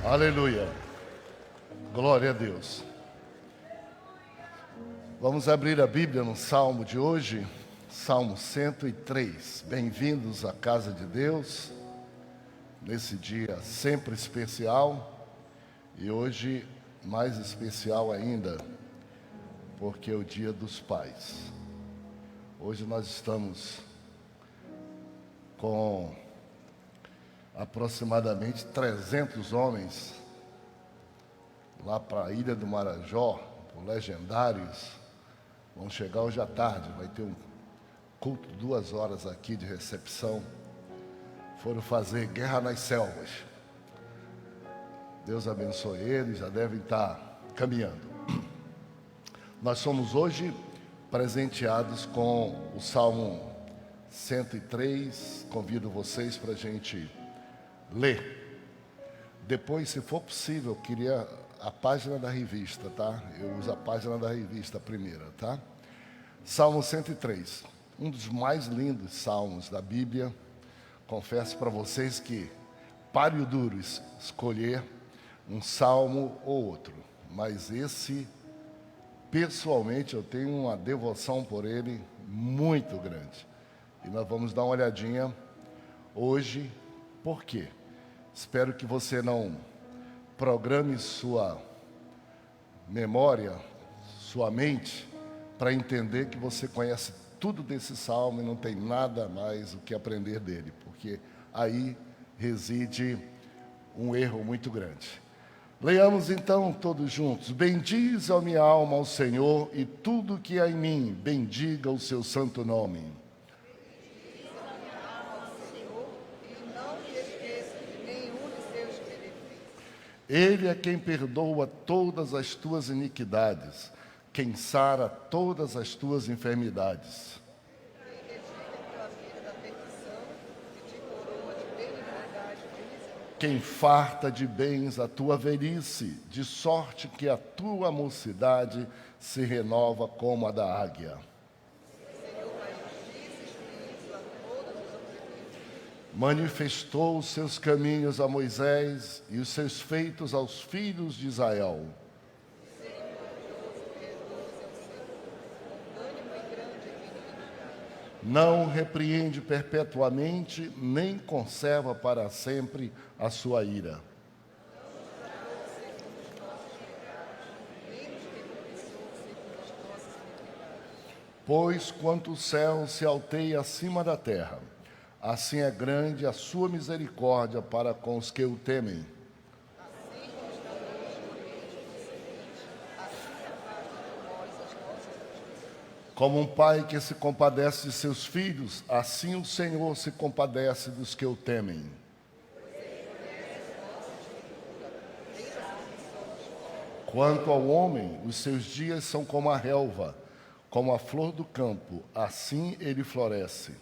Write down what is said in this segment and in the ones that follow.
Aleluia. Glória a Deus. Vamos abrir a Bíblia no Salmo de hoje, Salmo 103. Bem-vindos à casa de Deus, nesse dia sempre especial, e hoje mais especial ainda, porque é o Dia dos Pais. Hoje nós estamos com aproximadamente 300 homens lá para a Ilha do Marajó, por Legendários. Vão chegar hoje à tarde, vai ter um culto 2 horas aqui de recepção. Foram fazer guerra nas selvas. Deus abençoe eles, já devem estar caminhando. Nós somos hoje presenteados com o Salmo 103. Convido vocês para a gente ler. Depois, se for possível, eu queria a página da revista, tá? Eu uso a página da revista primeira, tá? Salmo 103, um dos mais lindos salmos da Bíblia. Confesso para vocês que páreo duro escolher um salmo ou outro, mas esse, pessoalmente, eu tenho uma devoção por ele muito grande. E nós vamos dar uma olhadinha hoje. Por quê? Espero que você não programe sua memória, sua mente, para entender que você conhece tudo desse salmo e não tem nada mais o que aprender dele, porque aí reside um erro muito grande. Leiamos então todos juntos. Bendize a minha alma ao Senhor e tudo que há em mim, bendiga o seu santo nome. Ele é quem perdoa todas as tuas iniquidades, quem sara todas as tuas enfermidades. Quem farta de bens a tua velhice, de sorte que a tua mocidade se renova como a da águia. Manifestou os seus caminhos a Moisés e os seus feitos aos filhos de Israel. Não repreende perpetuamente, nem conserva para sempre a sua ira. Pois quanto o céu se alteia acima da terra, assim é grande a sua misericórdia para com os que o temem. Como um pai que se compadece de seus filhos, assim o Senhor se compadece dos que o temem. Quanto ao homem, os seus dias são como a relva, como a flor do campo, assim ele floresce.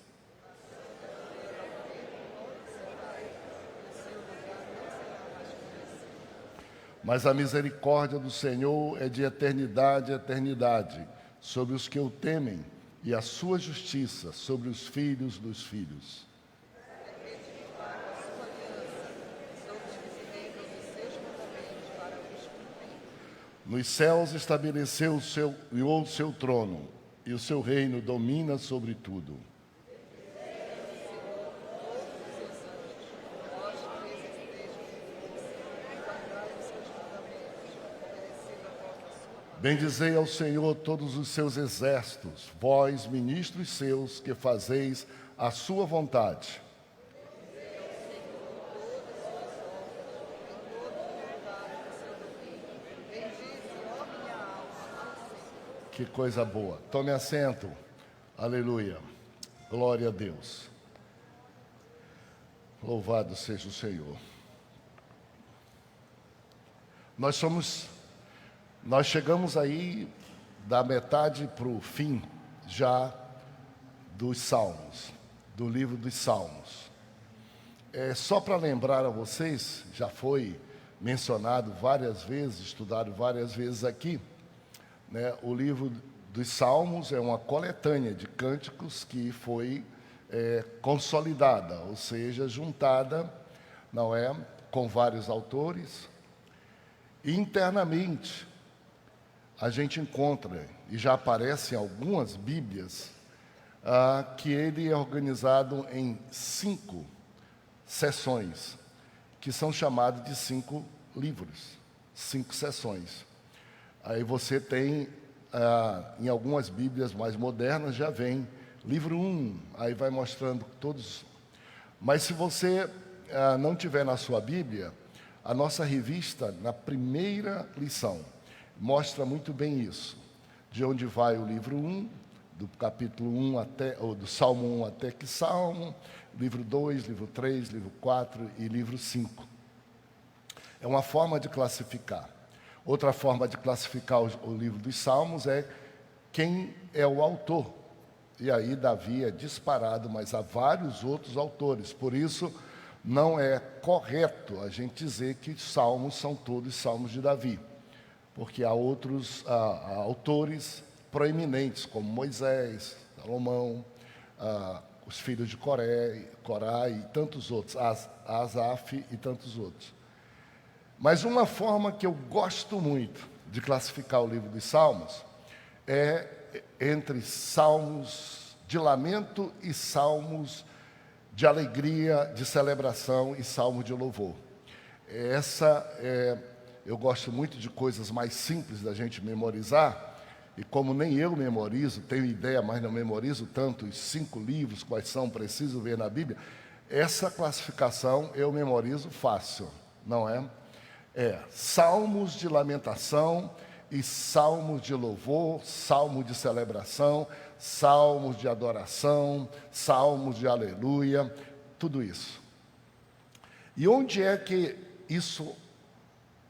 Mas a misericórdia do Senhor é de eternidade a eternidade, sobre os que o temem, e a sua justiça sobre os filhos dos filhos. Nos céus estabeleceu o seu trono, e o seu reino domina sobre tudo. Bendizei ao Senhor todos os seus exércitos, vós, ministros seus, que fazeis a sua vontade. Que coisa boa. Tome assento. Aleluia. Glória a Deus. Louvado seja o Senhor. Nós chegamos aí da metade para o fim já dos Salmos, do livro dos Salmos. Só para lembrar a vocês, já foi mencionado várias vezes, estudado várias vezes aqui, né? O livro dos Salmos é uma coletânea de cânticos que foi consolidada, ou seja, juntada, não é, com vários autores, E internamente, a gente encontra, e já aparece em algumas Bíblias, que ele é organizado em 5 seções, que são chamadas de 5 livros, 5 seções. Aí você tem, em algumas Bíblias mais modernas, já vem livro 1, aí vai mostrando todos. Mas se você não tiver na sua Bíblia, a nossa revista, na primeira lição, mostra muito bem isso. De onde vai o livro 1, do capítulo 1 até, ou do Salmo 1 até que Salmo, livro 2, livro 3, livro 4 e livro 5. É uma forma de classificar. Outra forma de classificar o livro dos Salmos é quem é o autor. E aí Davi é disparado, mas há vários outros autores. Por isso, não é correto a gente dizer que os salmos são todos salmos de Davi, porque há outros autores proeminentes, como Moisés, Salomão, os filhos de Corá e tantos outros, Asaf e tantos outros. Mas uma forma que eu gosto muito de classificar o livro dos Salmos é entre salmos de lamento e salmos de alegria, de celebração e salmos de louvor. Eu gosto muito de coisas mais simples da gente memorizar, e como nem eu memorizo, tenho ideia, mas não memorizo tanto os 5 livros, quais são, preciso ver na Bíblia, essa classificação eu memorizo fácil, não é? Salmos de lamentação e salmos de louvor, salmos de celebração, salmos de adoração, salmos de aleluia, tudo isso. E onde é que isso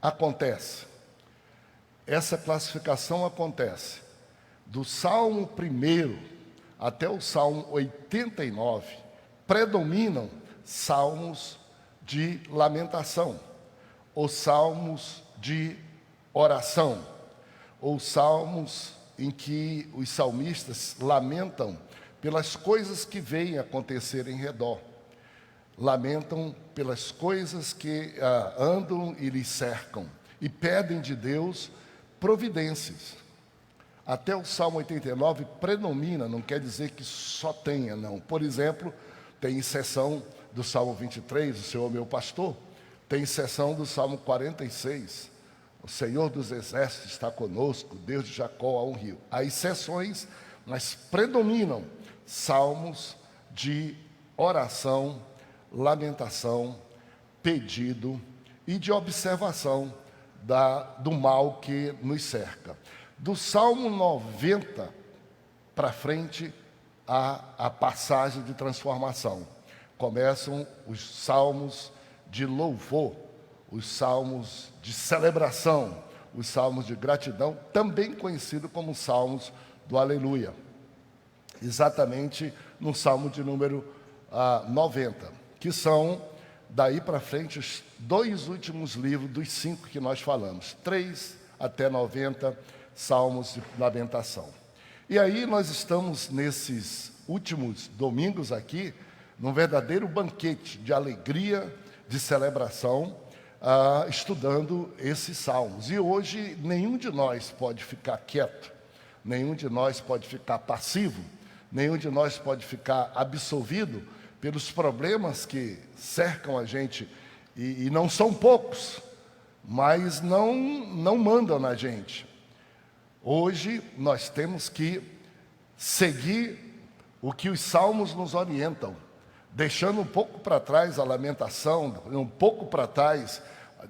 acontece? Essa classificação acontece do Salmo 1 até o Salmo 89, predominam salmos de lamentação, ou salmos de oração, ou salmos em que os salmistas lamentam pelas coisas que vêm acontecer em redor, lamentam pelas coisas que andam e lhes cercam, e pedem de Deus providências. Até o Salmo 89 predomina, não quer dizer que só tenha, não. Por exemplo, tem exceção do Salmo 23, o Senhor meu pastor, tem exceção do Salmo 46, o Senhor dos exércitos está conosco, Deus de Jacó há um rio. Há exceções, mas predominam salmos de oração, lamentação, pedido e de observação do mal que nos cerca. Do Salmo 90 para frente, há a passagem de transformação. Começam os salmos de louvor, os salmos de celebração, os salmos de gratidão, também conhecido como salmos do aleluia. Exatamente no salmo de número 90, que são, daí para frente, os 2 últimos livros dos 5 que nós falamos, 3 até 90 salmos de lamentação. E aí nós estamos nesses últimos domingos aqui, num verdadeiro banquete de alegria, de celebração, estudando esses salmos. E hoje nenhum de nós pode ficar quieto, nenhum de nós pode ficar passivo, nenhum de nós pode ficar absolvido pelos problemas que cercam a gente, e não são poucos, mas não mandam na gente. Hoje nós temos que seguir o que os salmos nos orientam, deixando um pouco para trás a lamentação, um pouco para trás,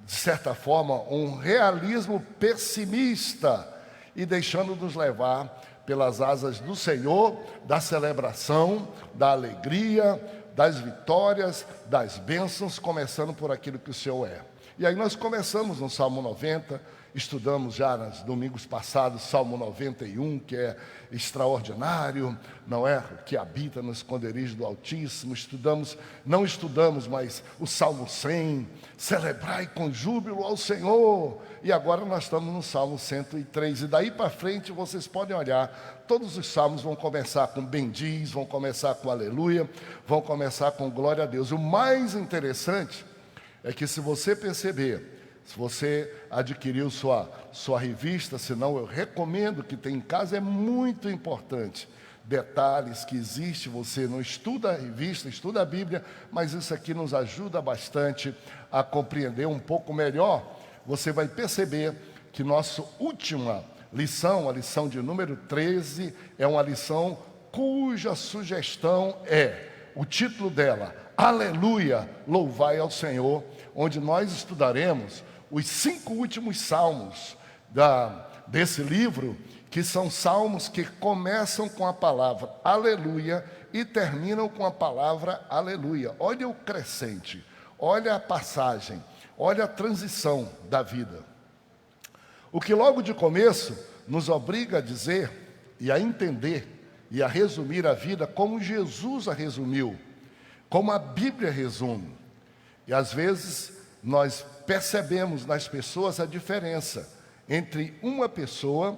de certa forma, um realismo pessimista, e deixando-nos levar pelas asas do Senhor, da celebração, da alegria, das vitórias, das bênçãos, começando por aquilo que o Senhor é. E aí nós começamos no Salmo 90, estudamos já nos domingos passados Salmo 91, que é extraordinário, não é? Que habita no esconderijo do Altíssimo. Não estudamos, mas o Salmo 100, celebrai com júbilo ao Senhor. E agora nós estamos no Salmo 103, e daí para frente vocês podem olhar, todos os salmos vão começar com bendiz, vão começar com aleluia, vão começar com glória a Deus. O mais interessante é que, se você perceber, Se você adquiriu sua revista, se não, eu recomendo que tenha em casa, é muito importante. Detalhes que existe, você não estuda a revista, estuda a Bíblia, mas isso aqui nos ajuda bastante a compreender um pouco melhor. Você vai perceber que nossa última lição, a lição de número 13, é uma lição cuja sugestão o título dela, Aleluia, louvai ao Senhor, onde nós estudaremos os 5 últimos salmos desse livro, que são salmos que começam com a palavra aleluia e terminam com a palavra aleluia. Olha o crescente, olha a passagem, olha a transição da vida. O que logo de começo nos obriga a dizer e a entender e a resumir a vida como Jesus a resumiu, como a Bíblia resume. E às vezes nós percebemos nas pessoas a diferença entre uma pessoa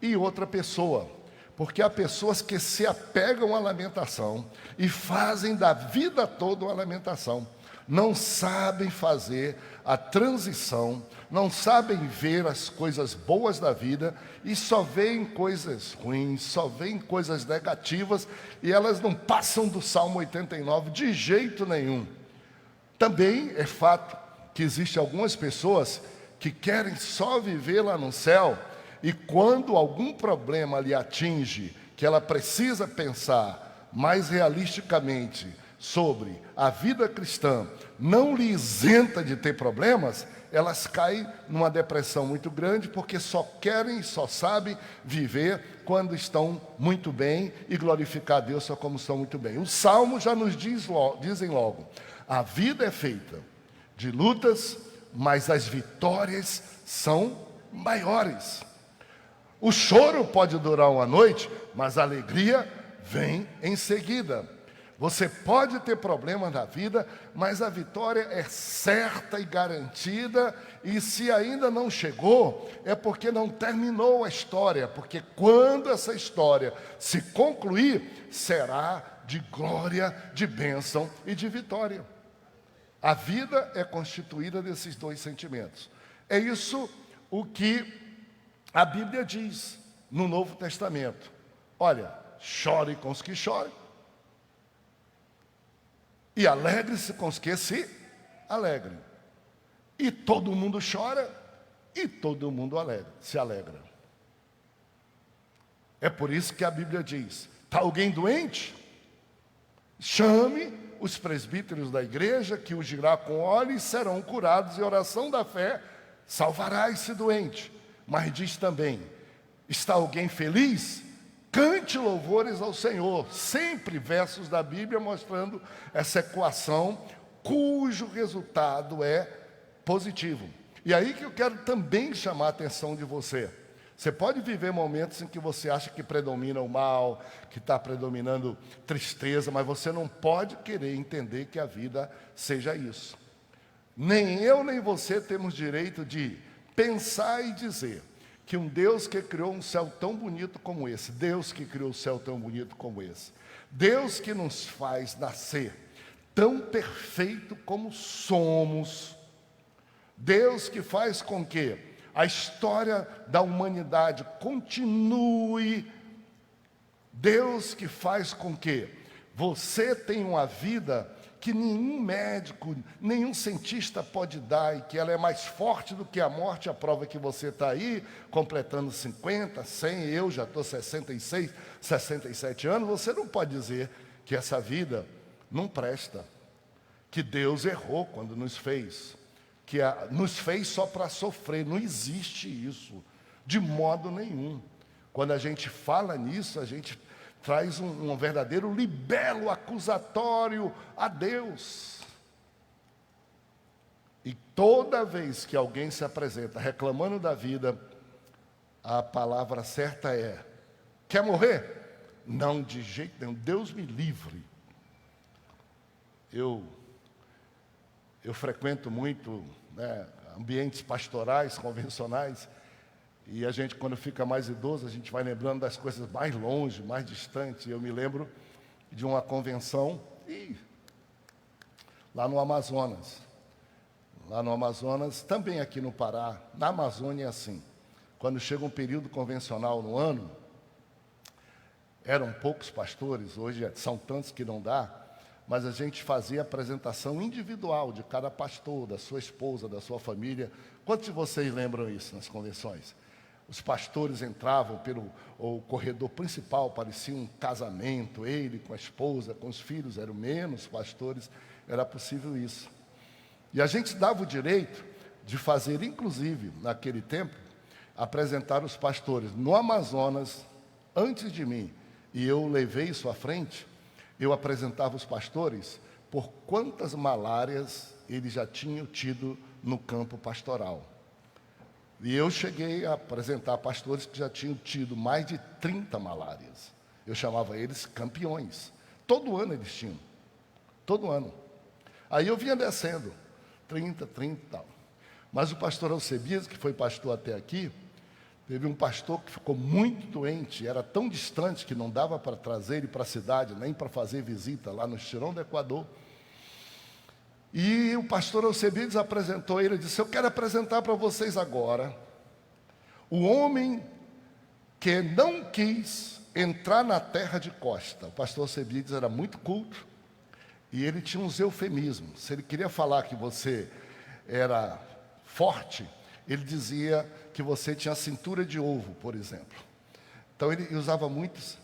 e outra pessoa, porque há pessoas que se apegam à lamentação e fazem da vida toda uma lamentação, não sabem fazer a transição, não sabem ver as coisas boas da vida e só veem coisas ruins, só veem coisas negativas, e elas não passam do Salmo 89 de jeito nenhum. Também é fato que existem algumas pessoas que querem só viver lá no céu, e quando algum problema lhe atinge, que ela precisa pensar mais realisticamente sobre a vida cristã, não lhe isenta de ter problemas, elas caem numa depressão muito grande, porque só querem, só sabem viver quando estão muito bem e glorificar a Deus só como estão muito bem. Os salmos já nos dizem logo, a vida é feita de lutas, mas as vitórias são maiores. O choro pode durar uma noite, mas a alegria vem em seguida. Você pode ter problemas na vida, mas a vitória é certa e garantida, e se ainda não chegou, é porque não terminou a história, porque quando essa história se concluir, será de glória, de bênção e de vitória. A vida é constituída desses dois sentimentos. É isso o que a Bíblia diz no Novo Testamento. Olha, chore com os que choram, e alegre-se com os que se alegrem. E todo mundo chora, e todo mundo se alegra. É por isso que a Bíblia diz, está alguém doente? Chame os presbíteros da igreja, que ungirá com óleo e serão curados, e a oração da fé salvará esse doente. Mas diz também, está alguém feliz? Cante louvores ao Senhor. Sempre versos da Bíblia mostrando essa equação, cujo resultado é positivo. E aí que eu quero também chamar a atenção de você. Você pode viver momentos em que você acha que predomina o mal, que está predominando tristeza, mas você não pode querer entender que a vida seja isso. Nem eu nem você temos direito de pensar e dizer que um Deus que criou um céu tão bonito como esse, Deus que criou um céu tão bonito como esse, Deus que nos faz nascer tão perfeito como somos, Deus que faz com que a história da humanidade continue, Deus que faz com que você tenha uma vida que nenhum médico, nenhum cientista pode dar, e que ela é mais forte do que a morte. A prova é que você está aí, completando 50, 100, eu já estou 66, 67 anos, você não pode dizer que essa vida não presta, que Deus errou quando nos fez, que nos fez só para sofrer. Não existe isso, de modo nenhum. Quando a gente fala nisso, a gente traz um verdadeiro libelo acusatório a Deus. E toda vez que alguém se apresenta reclamando da vida, a palavra certa é: quer morrer? Não, de jeito nenhum, Deus me livre. Eu frequento muito, ambientes pastorais, convencionais, e a gente, quando fica mais idoso, a gente vai lembrando das coisas mais longe, mais distantes. Eu me lembro de uma convenção lá no Amazonas, lá no Amazonas, também aqui no Pará, na Amazônia é assim. Quando chega um período convencional no ano, eram poucos pastores, hoje são tantos que não dá, mas a gente fazia apresentação individual de cada pastor, da sua esposa, da sua família. Quantos de vocês lembram isso nas convenções? Os pastores entravam pelo o corredor principal, parecia um casamento, ele com a esposa, com os filhos, eram menos pastores, era possível isso. E a gente dava o direito de fazer, inclusive, naquele tempo, apresentar os pastores no Amazonas, antes de mim, e eu levei isso à frente, eu apresentava os pastores por quantas malárias eles já tinham tido no campo pastoral. E eu cheguei a apresentar pastores que já tinham tido mais de 30 malárias. Eu chamava eles campeões. Todo ano eles tinham. Todo ano. Aí eu vinha descendo. 30 e tal. Mas o pastor Alcebias, que foi pastor até aqui, teve um pastor que ficou muito doente, era tão distante que não dava para trazer ele para a cidade, nem para fazer visita lá no Estirão do Equador. E o pastor Alcebiades apresentou ele e disse: eu quero apresentar para vocês agora o homem que não quis entrar na terra de costa. O pastor Alcebiades era muito culto e ele tinha uns eufemismos. Se ele queria falar que você era forte, ele dizia que você tinha cintura de ovo, por exemplo. Então ele usava muitos.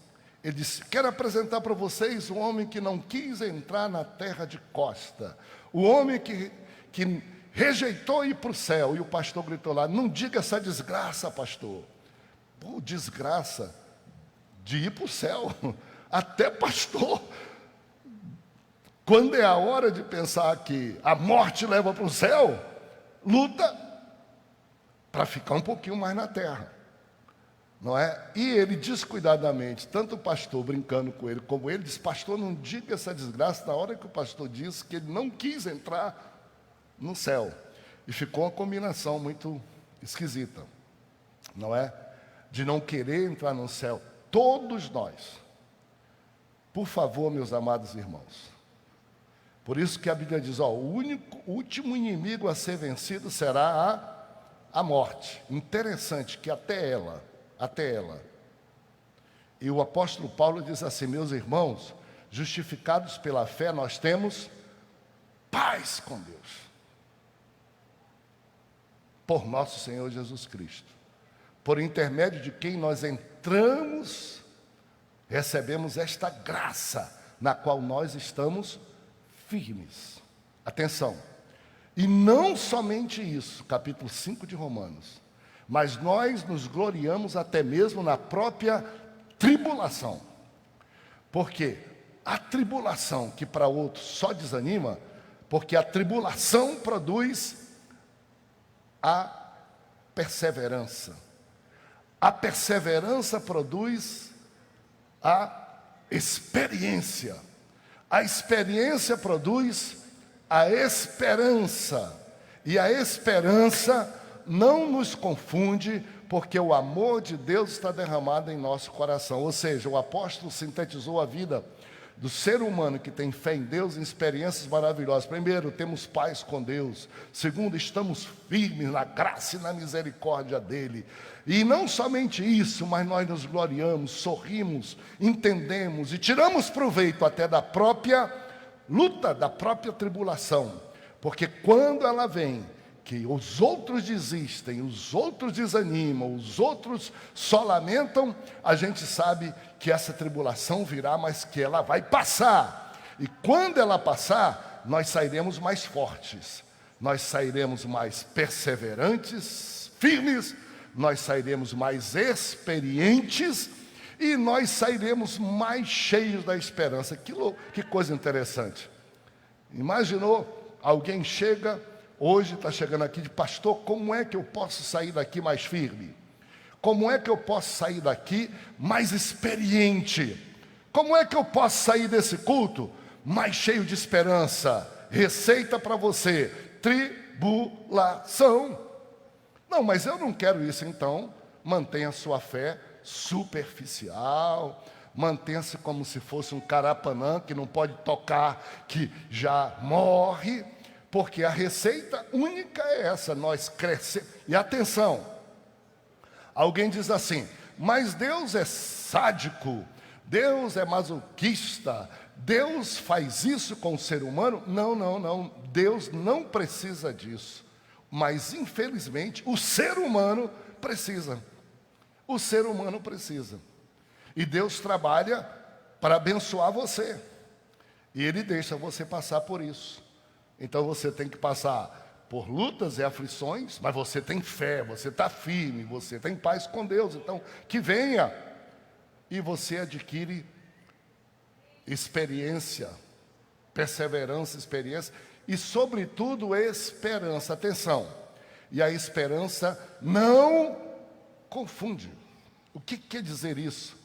Ele disse: quero apresentar para vocês um homem que não quis entrar na terra de costa. O homem que rejeitou ir para o céu. E o pastor gritou lá: não diga essa desgraça, pastor. Pô, desgraça de ir para o céu. Até pastor. Quando é a hora de pensar que a morte leva para o céu, luta para ficar um pouquinho mais na terra. Não é? E ele descuidadamente, tanto o pastor brincando com ele, como ele disse: pastor, não diga essa desgraça. Na hora que o pastor disse que ele não quis entrar no céu. E ficou uma combinação muito esquisita, não é? De não querer entrar no céu. Todos nós, por favor, meus amados irmãos, por isso que a Bíblia diz: ó, o último inimigo a ser vencido será a morte. Interessante que até ela. E o apóstolo Paulo diz assim: meus irmãos, justificados pela fé, nós temos paz com Deus, por nosso Senhor Jesus Cristo, por intermédio de quem nós entramos, recebemos esta graça, na qual nós estamos firmes. Atenção, e não somente isso, capítulo 5 de Romanos, mas nós nos gloriamos até mesmo na própria tribulação. Porque a tribulação, que para outros só desanima, porque a tribulação produz a perseverança. A perseverança produz a experiência. A experiência produz a esperança. E a esperança não nos confunde, porque o amor de Deus está derramado em nosso coração. Ou seja, o apóstolo sintetizou a vida do ser humano que tem fé em Deus em experiências maravilhosas. Primeiro, temos paz com Deus. Segundo, estamos firmes na graça e na misericórdia dEle. E não somente isso, mas nós nos gloriamos, sorrimos, entendemos e tiramos proveito até da própria luta, da própria tribulação. Porque quando ela vem, que os outros desistem, os outros desanimam, os outros só lamentam, a gente sabe que essa tribulação virá, mas que ela vai passar. E quando ela passar, nós sairemos mais fortes, nós sairemos mais perseverantes, firmes, nós sairemos mais experientes e nós sairemos mais cheios da esperança. Que coisa interessante. Imaginou, alguém chega... Hoje está chegando aqui de: pastor, como é que eu posso sair daqui mais firme? Como é que eu posso sair daqui mais experiente? Como é que eu posso sair desse culto mais cheio de esperança? Receita para você: tribulação. Não, mas eu não quero isso. Então, mantenha a sua fé superficial, mantenha-se como se fosse um carapanã que não pode tocar, que já morre. Porque a receita única é essa, nós crescemos. E atenção, alguém diz assim, mas Deus é sádico, Deus é masoquista, Deus faz isso com o ser humano? Não, não, não, Deus não precisa disso. Mas infelizmente o ser humano precisa. O ser humano precisa. E Deus trabalha para abençoar você. E Ele deixa você passar por isso. Então você tem que passar por lutas e aflições, mas você tem fé, você está firme, você tem paz com Deus. Então, que venha e você adquire experiência, perseverança, experiência e, sobretudo, esperança. Atenção, e a esperança não confunde. O que quer dizer isso?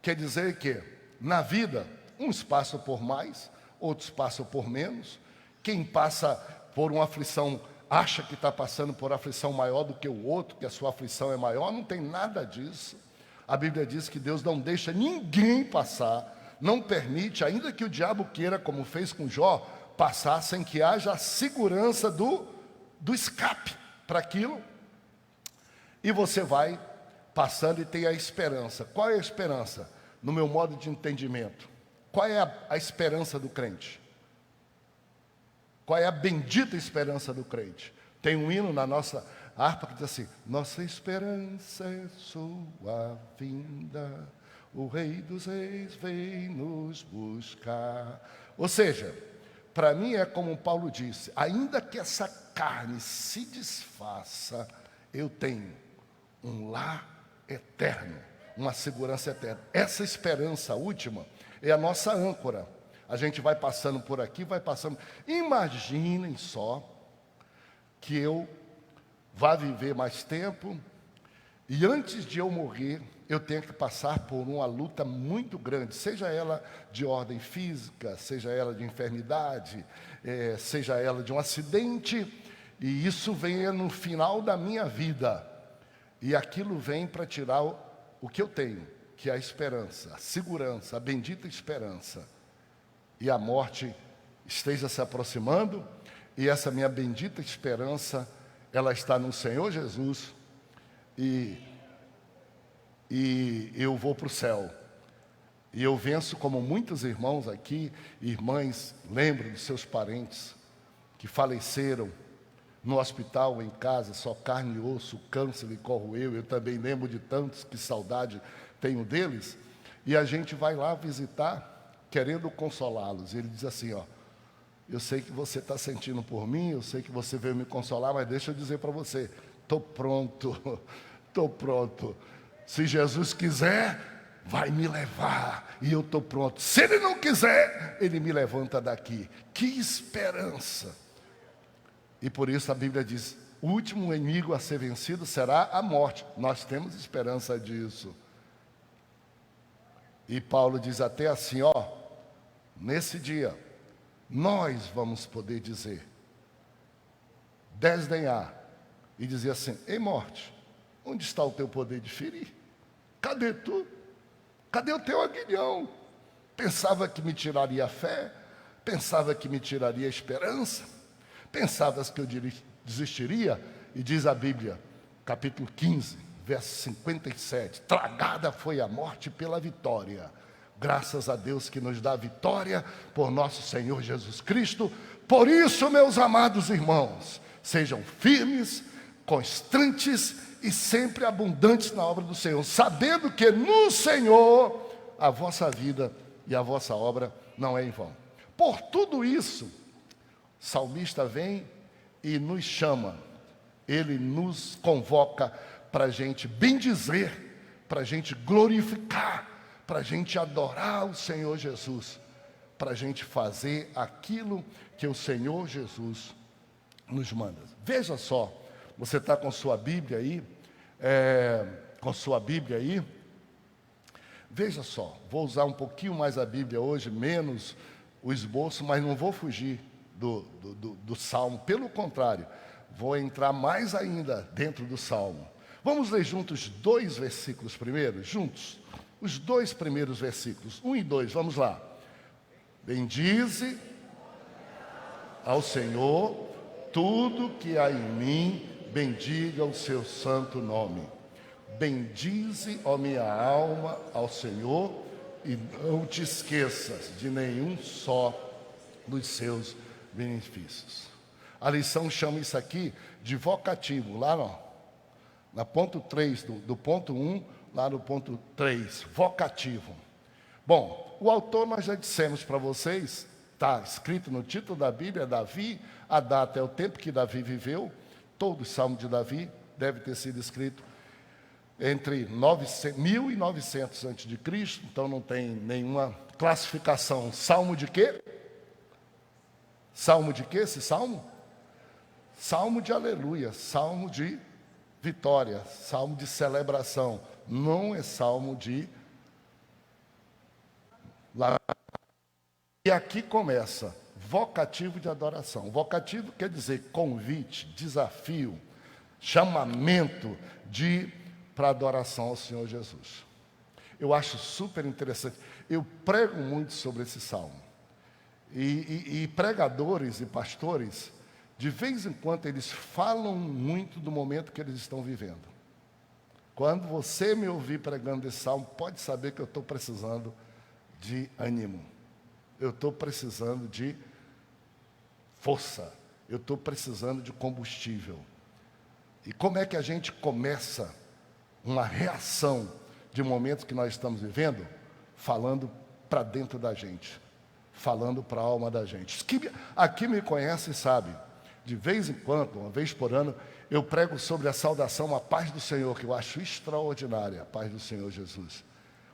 Quer dizer que, na vida, uns passam por mais, outros passam por menos. Quem passa por uma aflição acha que está passando por aflição maior do que o outro, que a sua aflição é maior. Não tem nada disso. A Bíblia diz que Deus não deixa ninguém passar, não permite, ainda que o diabo queira, como fez com Jó, passar sem que haja a segurança do escape para aquilo. E você vai passando e tem a esperança. Qual é a esperança? No meu modo de entendimento, qual é a esperança do crente? Qual é a bendita esperança do crente? Tem um hino na nossa harpa que diz assim, nossa esperança é sua vinda, o Rei dos Reis vem nos buscar. Ou seja, para mim é como Paulo disse, ainda que essa carne se desfaça, eu tenho um lar eterno, uma segurança eterna. Essa esperança última é a nossa âncora. A gente vai passando por aqui, vai passando. Imaginem só que eu vá viver mais tempo e antes de eu morrer, eu tenho que passar por uma luta muito grande, seja ela de ordem física, seja ela de enfermidade, seja ela de um acidente, e isso vem no final da minha vida. E aquilo vem para tirar o que eu tenho, que é a esperança, a segurança, a bendita esperança. E a morte esteja se aproximando, e essa minha bendita esperança, ela está no Senhor Jesus, e eu vou para o céu. E eu venço como muitos irmãos aqui, irmãs, lembram dos seus parentes que faleceram no hospital ou em casa, só carne e osso, câncer lhe corroeu. Eu também lembro de tantos, que saudade tenho deles. E a gente vai lá visitar, querendo consolá-los. Ele diz assim, ó, eu sei que você está sentindo por mim, eu sei que você veio me consolar, mas deixa eu dizer para você, estou pronto, estou pronto. Se Jesus quiser, vai me levar, e eu estou pronto. Se Ele não quiser, Ele me levanta daqui. Que esperança! E por isso a Bíblia diz, o último inimigo a ser vencido será a morte. Nós temos esperança disso. E Paulo diz até assim, ó, nesse dia, nós vamos poder dizer, desdenhar, e dizer assim, ei morte, onde está o teu poder de ferir? Cadê tu? Cadê o teu aguilhão? Pensava que me tiraria a fé, pensava que me tiraria a esperança, pensavas que eu desistiria, e diz a Bíblia, capítulo 15, verso 57, tragada foi a morte pela vitória. Graças a Deus que nos dá vitória por nosso Senhor Jesus Cristo. Por isso, meus amados irmãos, sejam firmes, constantes e sempre abundantes na obra do Senhor, sabendo que no Senhor a vossa vida e a vossa obra não é em vão. Por tudo isso, o salmista vem e nos chama, ele nos convoca para a gente bendizer, para a gente glorificar, para a gente adorar o Senhor Jesus, para a gente fazer aquilo que o Senhor Jesus nos manda. Veja só, você está com sua Bíblia aí, veja só, vou usar um pouquinho mais a Bíblia hoje, menos o esboço, mas não vou fugir do Salmo, pelo contrário, vou entrar mais ainda dentro do Salmo. Vamos ler juntos 2 versículos primeiro, juntos. Os 2 primeiros versículos, 1 e 2, vamos lá. Bendize. ao Senhor, tudo que há em mim, bendiga o seu santo nome. Bendize, ó minha alma, ao Senhor, e não te esqueças de nenhum só dos seus benefícios. A lição chama isso aqui de vocativo, lá na ponto 3, do ponto 1, lá no ponto 3, vocativo. Bom, o autor nós já dissemos para vocês, está escrito no título da Bíblia, Davi, a data é o tempo que Davi viveu, todo o salmo de Davi deve ter sido escrito entre 1900 a.C., então não tem nenhuma classificação. Salmo de quê? Salmo de quê esse salmo? Salmo de aleluia, salmo de vitória, salmo de celebração. Não é salmo de... E aqui começa, vocativo de adoração. Vocativo quer dizer convite, desafio, chamamento para adoração ao Senhor Jesus. Eu acho super interessante. Eu prego muito sobre esse salmo. E pregadores e pastores, de vez em quando, eles falam muito do momento que eles estão vivendo. Quando você me ouvir pregando esse salmo, pode saber que eu estou precisando de ânimo. Eu estou precisando de força. Eu estou precisando de combustível. E como é que a gente começa uma reação de momentos que nós estamos vivendo? Falando para dentro da gente. Falando para a alma da gente. Aqui me conhece e sabe. De vez em quando, uma vez por ano, eu prego sobre a saudação, a paz do Senhor, que eu acho extraordinária, a paz do Senhor Jesus.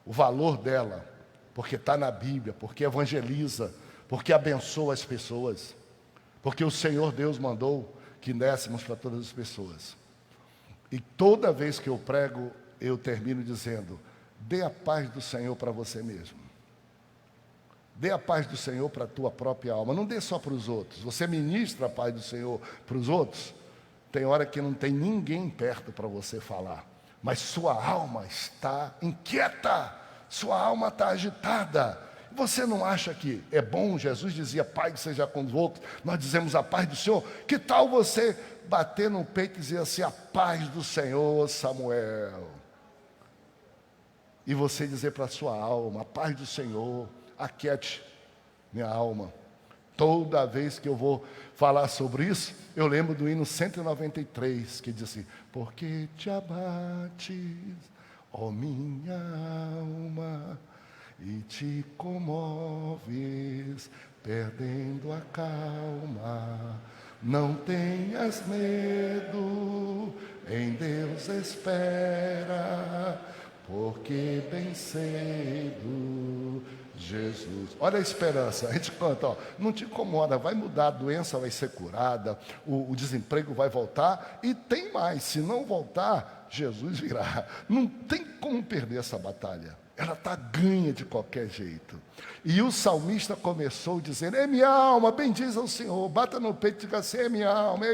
O valor dela, porque está na Bíblia, porque evangeliza, porque abençoa as pessoas, porque o Senhor Deus mandou que dessemos para todas as pessoas. E toda vez que eu prego, eu termino dizendo: dê a paz do Senhor para você mesmo. Dê a paz do Senhor para a tua própria alma. Não dê só para os outros. Você ministra a paz do Senhor para os outros. Tem hora que não tem ninguém perto para você falar. Mas sua alma está inquieta. Sua alma está agitada. Você não acha que é bom? Jesus dizia: paz seja convosco. Nós dizemos a paz do Senhor. Que tal você bater no peito e dizer assim: a paz do Senhor, Samuel? E você dizer para a sua alma: a paz do Senhor, aquiete minha alma. Toda vez que eu vou falar sobre isso, eu lembro do hino 193, que diz assim: porque te abates, ó minha alma, e te comoves, perdendo a calma. Não tenhas medo, em Deus espera, porque bem cedo Jesus. Olha a esperança, a gente canta, ó, não te incomoda, vai mudar, a doença vai ser curada, o desemprego vai voltar, e tem mais, se não voltar, Jesus virá. Não tem como perder essa batalha, ela está ganha de qualquer jeito. E o salmista começou dizendo: é minha alma, bendiz ao Senhor. Bata no peito e diga assim: é minha alma.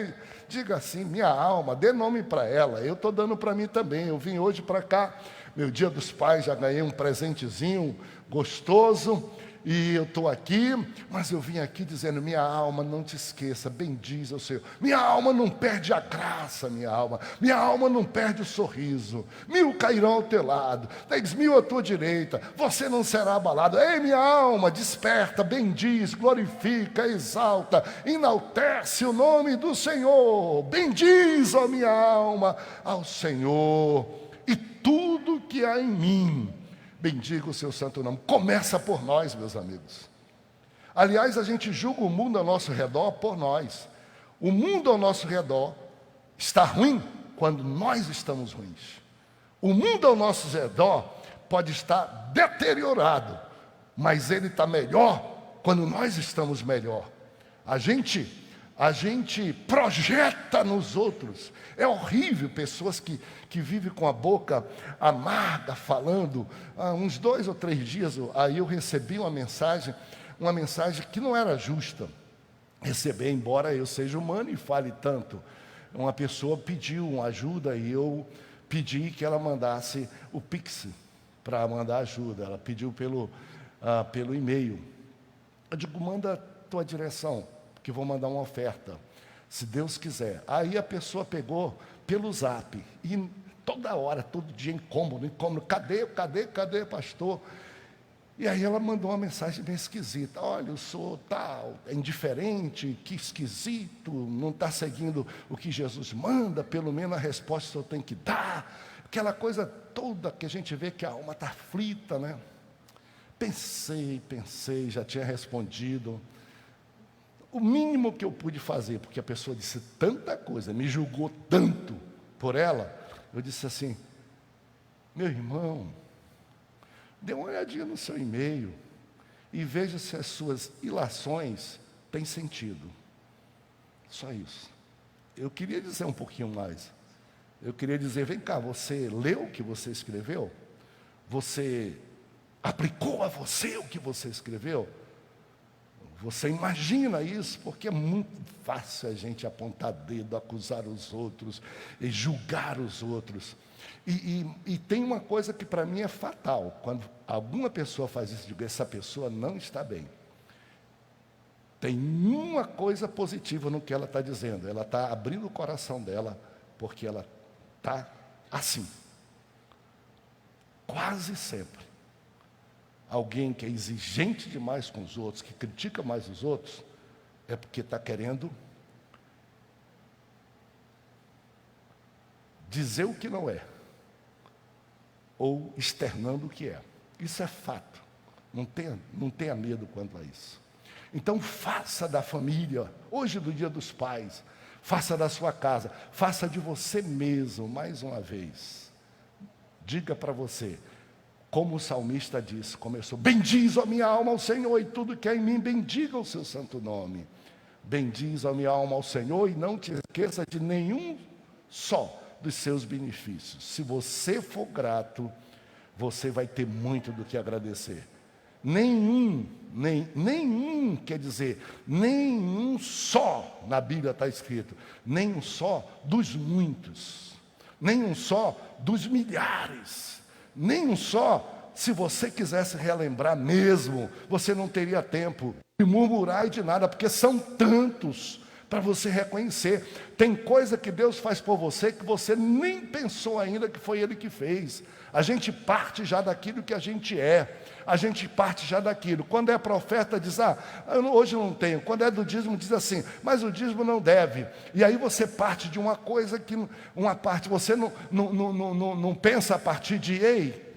Diga assim: minha alma, dê nome para ela. Eu estou dando para mim também. Eu vim hoje para cá, meu dia dos pais, já ganhei um presentezinho gostoso, e eu estou aqui, mas eu vim aqui dizendo: minha alma, não te esqueça, bendiz ao Senhor. Minha alma não perde a graça, minha alma não perde o sorriso. 1000 cairão ao teu lado, 10.000 à tua direita, você não será abalado. Ei, minha alma, desperta, bendiz, glorifica, exalta, enaltece o nome do Senhor. Bendiz, ó minha alma, ao Senhor, e tudo que há em mim, bendiga o seu santo nome. Começa por nós, meus amigos. Aliás, a gente julga o mundo ao nosso redor por nós. O mundo ao nosso redor está ruim quando nós estamos ruins. O mundo ao nosso redor pode estar deteriorado, mas ele está melhor quando nós estamos melhor. A gente projeta nos outros. É horrível pessoas que vivem com a boca amarga, falando. Uns 2 ou 3 dias, aí eu recebi uma mensagem que não era justa receber, embora eu seja humano e fale tanto. Uma pessoa pediu uma ajuda e eu pedi que ela mandasse o Pix para mandar ajuda. Ela pediu pelo e-mail. Eu digo: manda a tua direção. porque vou mandar uma oferta, se Deus quiser. Aí a pessoa pegou pelo Zap, e toda hora, todo dia, incômodo, cadê, pastor? E aí ela mandou uma mensagem bem esquisita: olha, eu sou tal, é indiferente, que esquisito, não está seguindo o que Jesus manda, pelo menos a resposta eu tenho que dar. Aquela coisa toda que a gente vê que a alma está aflita, né? Pensei, já tinha respondido. O mínimo que eu pude fazer, porque a pessoa disse tanta coisa, me julgou tanto por ela, eu disse assim: meu irmão, dê uma olhadinha no seu e-mail e veja se as suas ilações têm sentido. Só isso. Eu queria dizer um pouquinho mais. Eu queria dizer: vem cá, você leu o que você escreveu? Você aplicou a você o que você escreveu? Você imagina isso? Porque é muito fácil a gente apontar dedo, acusar os outros e julgar os outros. E tem uma coisa que para mim é fatal: quando alguma pessoa faz isso, digo, essa pessoa não está bem. Tem uma coisa positiva no que ela está dizendo: ela está abrindo o coração dela, porque ela está assim. Quase sempre alguém que é exigente demais com os outros, que critica mais os outros, é porque está querendo dizer o que não é, ou externando o que é. Isso é fato. Não tenha medo quanto a isso. Então faça da família, hoje do Dia dos Pais, faça da sua casa, faça de você mesmo, mais uma vez. Diga para você, como o salmista disse, começou: bendiz a minha alma ao Senhor, e tudo que é em mim, bendiga o seu santo nome. Bendiz a minha alma ao Senhor, e não te esqueça de nenhum só dos seus benefícios. Se você for grato, você vai ter muito do que agradecer. Nenhum, quer dizer, nenhum só, na Bíblia está escrito, nenhum só dos muitos, nenhum só dos milhares, nenhum só. Se você quisesse relembrar mesmo, você não teria tempo de murmurar e de nada, porque são tantos para você reconhecer. Tem coisa que Deus faz por você que você nem pensou ainda que foi Ele que fez. A gente parte já daquilo que a gente é. A gente parte já daquilo. Quando é profeta, diz: hoje não tenho. Quando é do dízimo, diz assim: mas o dízimo não deve. E aí você parte de uma coisa que, uma parte, você não pensa a partir de: ei,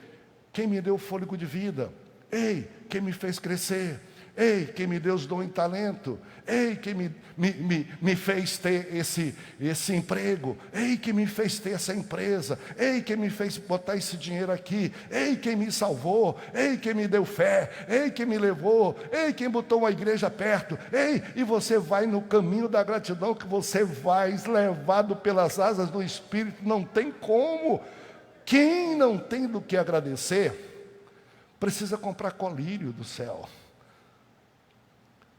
quem me deu o fôlego de vida? Ei, quem me fez crescer? Ei, quem me deu os dons e talento? Ei, quem me fez ter esse emprego? Ei, quem me fez ter essa empresa? Ei, quem me fez botar esse dinheiro aqui? Ei, quem me salvou? Ei, quem me deu fé? Ei, quem me levou? Ei, quem botou uma igreja perto? Ei, e você vai no caminho da gratidão, que você vai levado pelas asas do Espírito. Não tem como. Quem não tem do que agradecer, precisa comprar colírio do céu.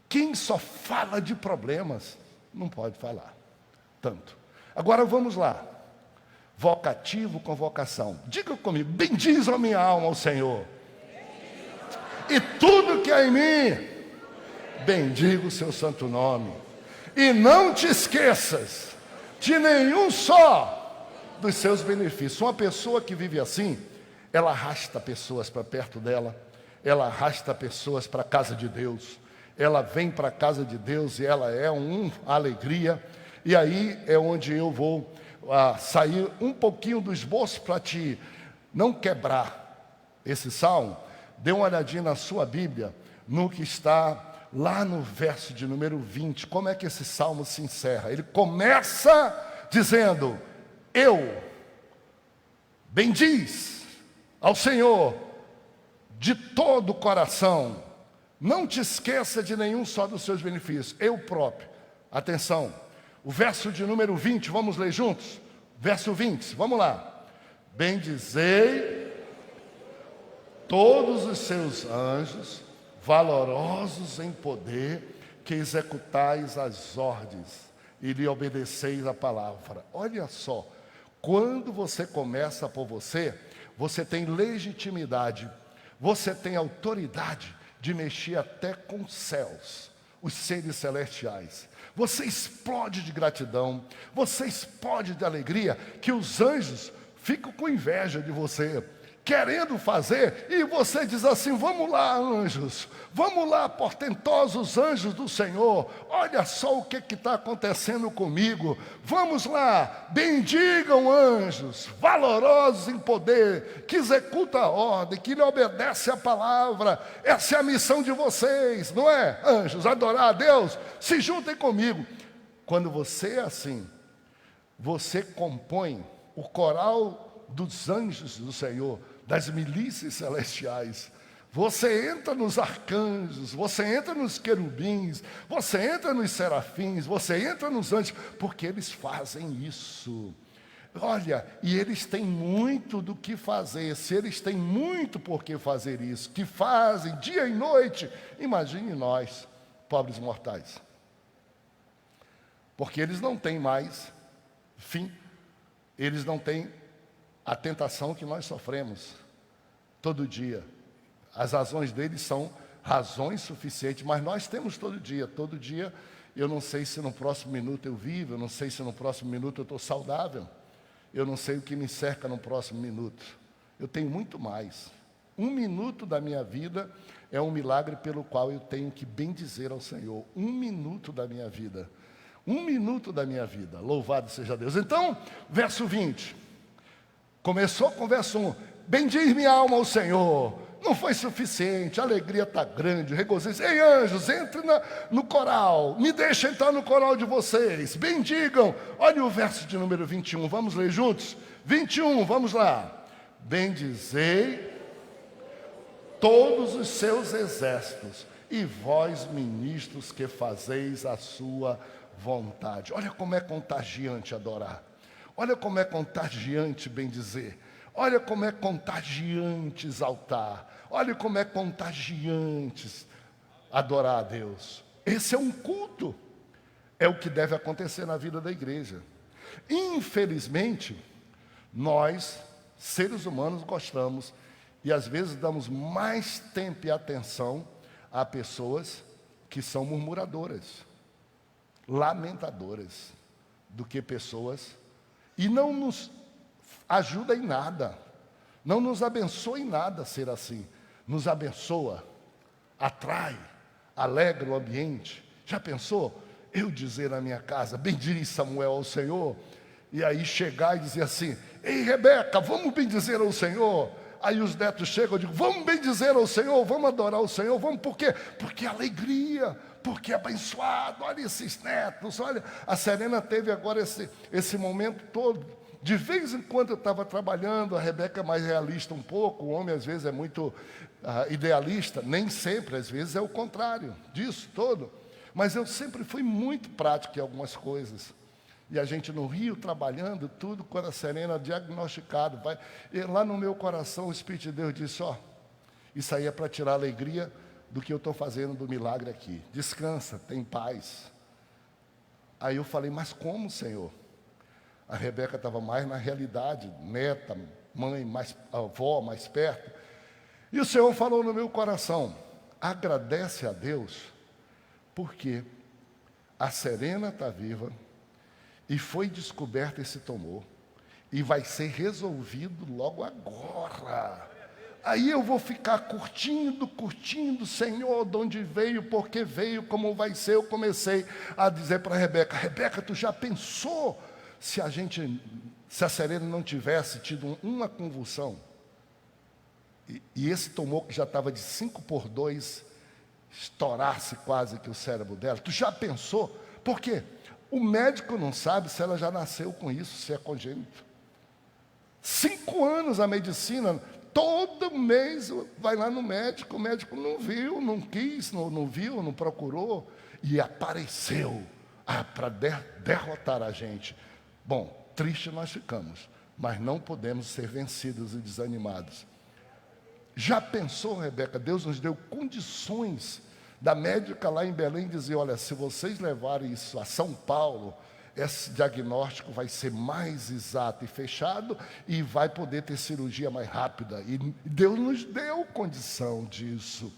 Quem só fala de problemas, não pode falar tanto. Agora vamos lá. Vocativo com vocação. Diga comigo: bendiz a minha alma ao Senhor. E tudo que há em mim, bendiga o seu santo nome. E não te esqueças de nenhum só dos seus benefícios. Uma pessoa que vive assim, ela arrasta pessoas para perto dela, ela arrasta pessoas para a casa de Deus. Ela vem para a casa de Deus e ela é uma alegria. E aí é onde eu vou sair um pouquinho do esboço para te não quebrar esse salmo. Dê uma olhadinha na sua Bíblia, no que está lá no verso de número 20. Como é que esse salmo se encerra? Ele começa dizendo: eu bendiz ao Senhor de todo o coração. Não te esqueça de nenhum só dos seus benefícios. Eu próprio. Atenção. O verso de número 20, vamos ler juntos? Verso 20, vamos lá. Bendizei todos os seus anjos, valorosos em poder, que executais as ordens e lhe obedeceis a palavra. Olha só. Quando você começa por você, você tem legitimidade, você tem autoridade de mexer até com os céus. os seres celestiais. Você explode de gratidão, você explode de alegria, que os anjos ficam com inveja de você, querendo fazer, e você diz assim: vamos lá, anjos, vamos lá, portentosos anjos do Senhor, olha só o que está acontecendo comigo, vamos lá, bendigam anjos, valorosos em poder, que executa a ordem, que lhe obedece a palavra. Essa é a missão de vocês, não é, anjos? Adorar a Deus, se juntem comigo. Quando você é assim, você compõe o coral dos anjos do Senhor, das milícias celestiais. Você entra nos arcanjos, você entra nos querubins, você entra nos serafins, você entra nos anjos, porque eles fazem isso. Olha, e eles têm muito do que fazer. Se eles têm muito por que fazer isso, que fazem dia e noite, imagine nós, pobres mortais. Porque eles não têm mais fim, eles não têm a tentação que nós sofremos todo dia. As razões deles são razões suficientes, mas nós temos todo dia. Todo dia, eu não sei se no próximo minuto eu vivo, eu não sei se no próximo minuto eu estou saudável, eu não sei o que me cerca no próximo minuto. Eu tenho muito mais. 1 minuto da minha vida é um milagre pelo qual eu tenho que bendizer ao Senhor. 1 minuto da minha vida. 1 minuto da minha vida. Louvado seja Deus. Então, verso 20. Começou com o verso 1. Bendiz minha alma ao Senhor. Não foi suficiente, a alegria está grande, regozijo. Ei, anjos, entre no coral. Me deixa entrar no coral de vocês. Bendigam. Olha o verso de número 21. Vamos ler juntos? 21, vamos lá. Bendizei todos os seus exércitos, e vós, ministros, que fazeis a sua vontade. Olha como é contagiante adorar. Olha como é contagiante bendizer. Olha como é contagiante exaltar. Olha como é contagiante adorar a Deus. Esse é um culto. É o que deve acontecer na vida da igreja. Infelizmente, nós, seres humanos, gostamos e às vezes damos mais tempo e atenção a pessoas que são murmuradoras, lamentadoras, do que pessoas, e não nos ajuda em nada, não nos abençoa em nada ser assim. Nos abençoa, atrai, alegra o ambiente. Já pensou? Eu dizer na minha casa, bendize Samuel ao Senhor, e aí chegar e dizer assim: ei, Rebeca, vamos bendizer ao Senhor. Aí os netos chegam e digo: vamos bendizer ao Senhor, vamos adorar ao Senhor, vamos, por quê? Porque é alegria, porque é abençoado. Olha esses netos, olha, a Serena teve agora esse momento todo. De vez em quando eu estava trabalhando, a Rebeca é mais realista um pouco, o homem às vezes é muito idealista, nem sempre, às vezes é o contrário disso todo. Mas eu sempre fui muito prático em algumas coisas. E a gente no Rio, trabalhando, tudo, quando a Serena diagnosticado, e lá no meu coração o Espírito de Deus disse: ó, isso aí é para tirar a alegria do que eu estou fazendo, do milagre aqui. Descansa, tem paz. Aí eu falei: mas como, Senhor? A Rebeca estava mais na realidade, neta, mãe, avó, mais perto. E o Senhor falou no meu coração: agradece a Deus, porque a Serena está viva, e foi descoberto esse tumor, e vai ser resolvido logo agora. Aí eu vou ficar curtindo, Senhor, de onde veio, por que veio, como vai ser. Eu comecei a dizer para a Rebeca: Rebeca, tu já pensou se a Serena não tivesse tido uma convulsão, e esse tumor que já estava de 5/2, estourasse quase que o cérebro dela? Tu já pensou? Por quê? O médico não sabe se ela já nasceu com isso, se é congênito. 5 anos a medicina, todo mês vai lá no médico, o médico não viu, não quis, não viu, não procurou, e apareceu para derrotar a gente. Bom, triste nós ficamos, mas não podemos ser vencidos e desanimados. Já pensou, Rebeca, Deus nos deu condições da médica lá em Belém dizer: olha, se vocês levarem isso a São Paulo, esse diagnóstico vai ser mais exato e fechado, e vai poder ter cirurgia mais rápida. E Deus nos deu condição disso.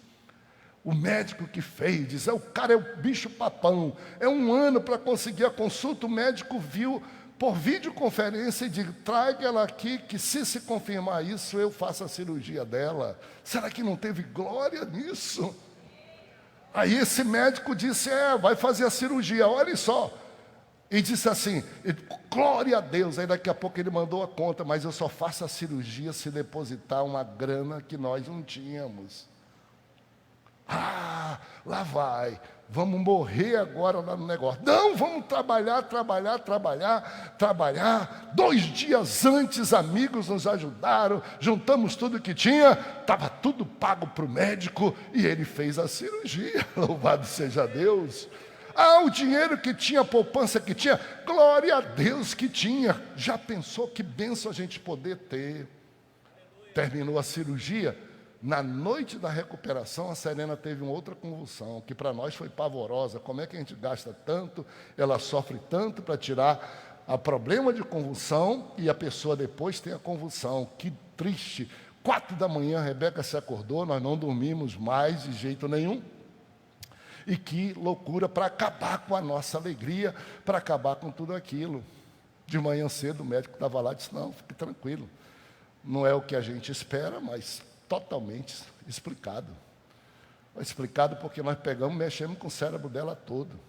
O médico que fez, diz, o cara é o bicho papão, é 1 ano para conseguir a consulta. O médico viu por videoconferência e diz, traga ela aqui, que se confirmar isso, eu faço a cirurgia dela. Será que não teve glória nisso? Aí esse médico disse, vai fazer a cirurgia, olha só. E disse assim, glória a Deus. Aí daqui a pouco ele mandou a conta, mas eu só faço a cirurgia se depositar uma grana que nós não tínhamos. Lá vai, vamos morrer agora lá no negócio. Não, vamos trabalhar. 2 dias antes, amigos nos ajudaram, juntamos tudo que tinha, estava tudo pago para o médico e ele fez a cirurgia. Louvado seja Deus. O dinheiro que tinha, a poupança que tinha, glória a Deus que tinha. Já pensou que bênção a gente poder ter? Terminou a cirurgia. Na noite da recuperação, a Serena teve uma outra convulsão, que para nós foi pavorosa. Como é que a gente gasta tanto, ela sofre tanto para tirar o problema de convulsão e a pessoa depois tem a convulsão. Que triste. 4 da manhã, a Rebeca se acordou, nós não dormimos mais de jeito nenhum. E que loucura para acabar com a nossa alegria, para acabar com tudo aquilo. De manhã cedo, o médico estava lá e disse, não, fique tranquilo. Não é o que a gente espera, mas totalmente explicado. Explicado porque nós mexemos com o cérebro dela todo.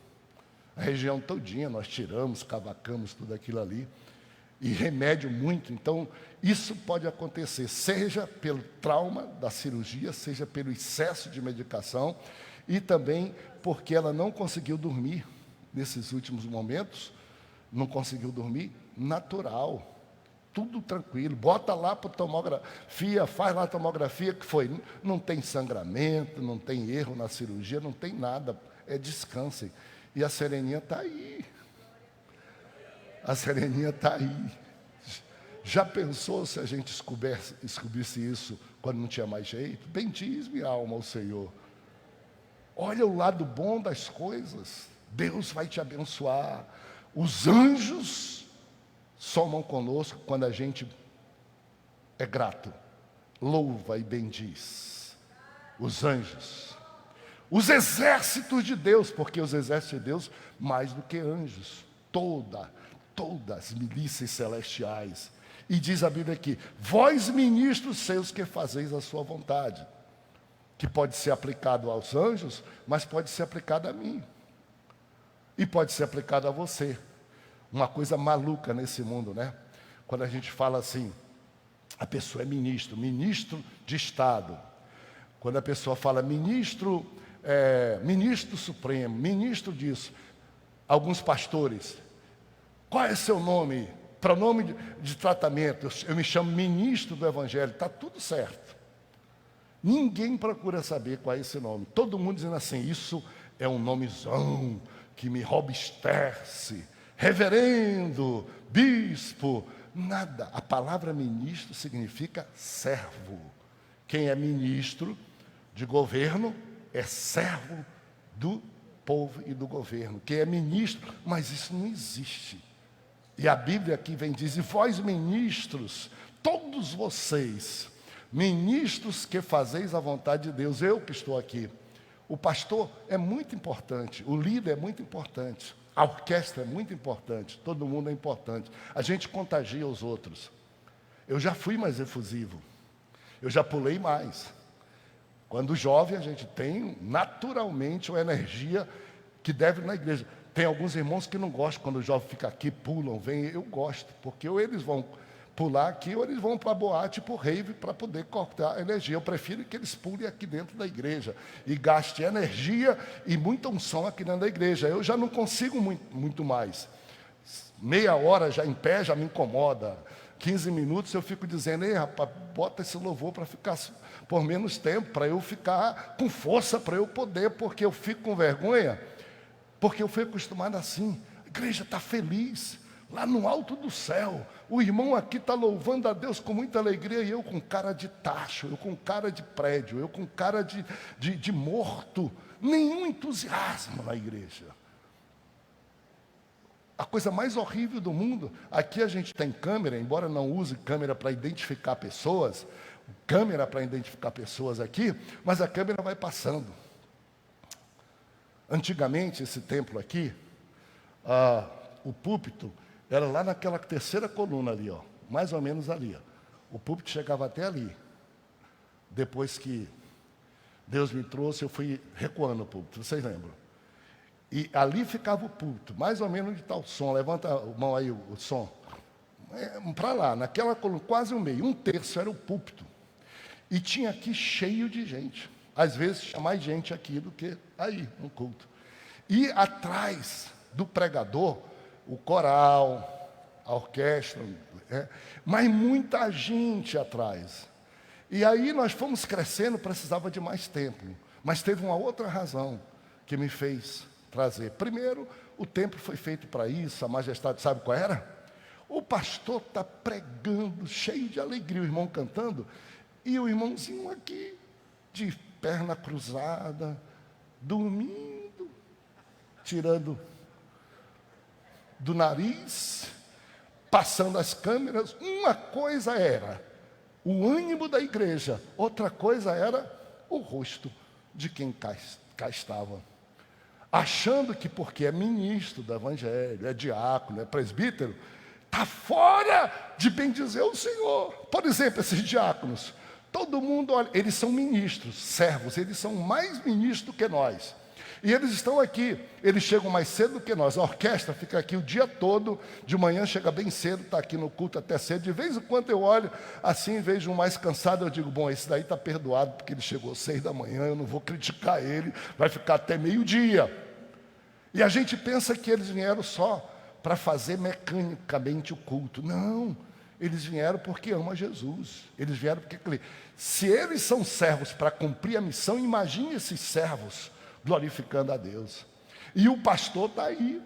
A região todinha, nós tiramos, cavacamos tudo aquilo ali. E remédio muito. Então, isso pode acontecer, seja pelo trauma da cirurgia, seja pelo excesso de medicação, e também porque ela não conseguiu dormir nesses últimos momentos, não conseguiu dormir natural. Tudo tranquilo, bota lá para a tomografia, faz lá a tomografia, que foi, não tem sangramento, não tem erro na cirurgia, não tem nada, descansem. E a Sereninha está aí. A Sereninha está aí. Já pensou se a gente descobrisse isso quando não tinha mais jeito? Bendiz minha alma ao Senhor. Olha o lado bom das coisas. Deus vai te abençoar. Os anjos somam conosco quando a gente é grato. Louva e bendiz. Os anjos. Os exércitos de Deus, porque os exércitos de Deus, mais do que anjos. Todas as milícias celestiais. E diz a Bíblia aqui, vós ministros seus que fazeis a sua vontade. Que pode ser aplicado aos anjos, mas pode ser aplicado a mim. E pode ser aplicado a você. Uma coisa maluca nesse mundo, né? Quando a gente fala assim, a pessoa é ministro de Estado. Quando a pessoa fala ministro supremo, ministro disso. Alguns pastores, qual é seu nome? Pronome de tratamento, eu me chamo ministro do Evangelho, está tudo certo. Ninguém procura saber qual é esse nome. Todo mundo dizendo assim, isso é um nomezão que me robustece. Reverendo, bispo, nada. A palavra ministro significa servo. Quem é ministro de governo é servo do povo e do governo. Quem é ministro, mas isso não existe. E a Bíblia aqui vem dizer, vós ministros, todos vocês, ministros que fazeis a vontade de Deus, eu que estou aqui. O pastor é muito importante, o líder é muito importante. A orquestra é muito importante, todo mundo é importante. A gente contagia os outros. Eu já fui mais efusivo, eu já pulei mais. Quando jovem, a gente tem naturalmente uma energia que deve ir na igreja. Tem alguns irmãos que não gostam quando o jovem fica aqui, pulam, vem. Eu gosto, porque ou eles vão pular aqui, ou eles vão para a boate, para o rave, para poder cortar a energia. Eu prefiro que eles pulem aqui dentro da igreja e gastem energia e muita unção aqui dentro da igreja. Eu já não consigo muito mais. Meia hora já em pé já me incomoda. 15 minutos eu fico dizendo, ei rapaz, bota esse louvor para ficar por menos tempo, para eu ficar com força, para eu poder, porque eu fico com vergonha, porque eu fui acostumado assim. A igreja está feliz, lá no alto do céu. O irmão aqui está louvando a Deus com muita alegria, e eu com cara de tacho, eu com cara de prédio, eu com cara de morto. Nenhum entusiasmo na igreja. A coisa mais horrível do mundo, aqui a gente tem câmera, embora não use câmera para identificar pessoas, aqui, mas a câmera vai passando. Antigamente, esse templo aqui, o púlpito era lá naquela terceira coluna ali, ó, mais ou menos ali. Ó. O púlpito chegava até ali. Depois que Deus me trouxe, eu fui recuando o púlpito, vocês lembram? E ali ficava o púlpito, mais ou menos de tal som. Levanta a mão aí, o som. Para lá, naquela coluna, quase o meio, 1/3 era o púlpito. E tinha aqui cheio de gente. Às vezes tinha mais gente aqui do que aí, no culto. E atrás do pregador, o coral, a orquestra, mas muita gente atrás. E aí nós fomos crescendo, precisava de mais tempo. Mas teve uma outra razão que me fez trazer. Primeiro, o templo foi feito para isso, a majestade, sabe qual era? O pastor está pregando, cheio de alegria, o irmão cantando, e o irmãozinho aqui, de perna cruzada, dormindo, tirando do nariz, passando as câmeras. Uma coisa era o ânimo da igreja, outra coisa era o rosto de quem cá estava. Achando que porque é ministro do evangelho, é diácono, é presbítero, está fora de bendizer o Senhor. Por exemplo, esses diáconos, todo mundo olha, eles são ministros, servos, eles são mais ministros que nós. E eles estão aqui, eles chegam mais cedo do que nós. A orquestra fica aqui o dia todo, de manhã chega bem cedo, está aqui no culto até cedo. De vez em quando eu olho assim, vejo um mais cansado, eu digo, bom, esse daí está perdoado, porque ele chegou 6 da manhã, eu não vou criticar ele, vai ficar até meio-dia. E a gente pensa que eles vieram só para fazer mecanicamente o culto. Não, eles vieram porque amam Jesus. Eles vieram porque, se eles são servos para cumprir a missão, imagine esses servos glorificando a Deus. E o pastor está aí.